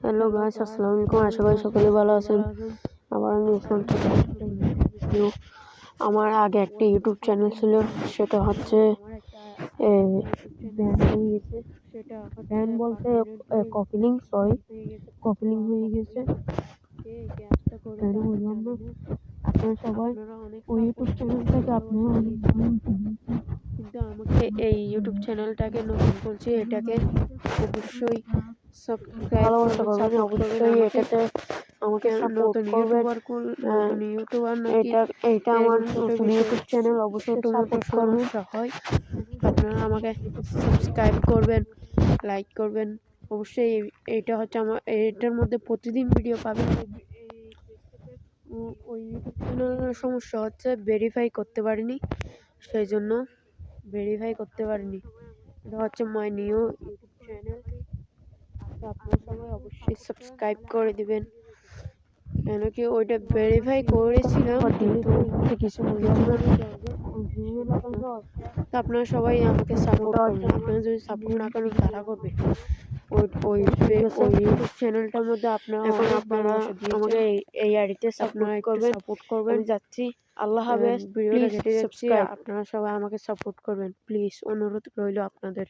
Hello guys, আসসালামু আলাইকুম। আশা করি সকলে ভালো আছেন। আবার আমি ইসলাম থেকে ভিডিও। আমার আগে একটা ইউটিউব চ্যানেল ছিল, সেটা হচ্ছে ব্যান হয়ে গেছে। ব্যান বলতে কপিলিং হয়ে গেছে। কেন বললাম না, আপনারা সবাই ওই ইউটিউব চ্যানেল থেকে আপনারা অনেক ভালো কিন্তু আমাকে এই ইউটিউব চ্যানেলটাকে নতুন করছি, এটাকে অবশ্যই সাবস্ক্রাইব করবেন, অবশ্যই এটাতে আমাকে সাপোর্ট করবেন। নতুন ইউটিউবার নাকি এটা আমার নতুন ইউটিউব চ্যানেল, অবশ্যই সাপোর্ট করবেন। হয় আপনারা আমাকে সাবস্ক্রাইব করবেন, লাইক করবেন অবশ্যই। এটা হচ্ছে আমার, এটার মধ্যে প্রতিদিন ভিডিও পাবেন। ওই ইউটিউব চ্যানেলের সমস্যা হচ্ছে ভেরিফাই করতে পারিনি, সেই জন্য ভেরিফাই করতে পারিনি। এটা হচ্ছে মাই নিউ ইউটিউব চ্যানেল। আপনারা সবাই অবশ্যই সাবস্ক্রাইব করে দিবেন, কেন কি ওইটা ভেরিফাই করেছিলাম কিন্তু কিছু আপনারা সবাই আমাকে সাপোর্ট করবেন। আপনারা যদি সাপোর্ট না করেন কারা করবে? ওই ইউটিউব চ্যানেলটার মধ্যে আপনারা আমাকে এই আইডিতে সাপোর্ট করবেন। যাচ্ছি, আল্লাহ হাফেজ। ভিডিওটা কেটে যাচ্ছি, আপনারা সবাই আমাকে সাপোর্ট করবেন প্লিজ, অনুরোধ রইল আপনাদের।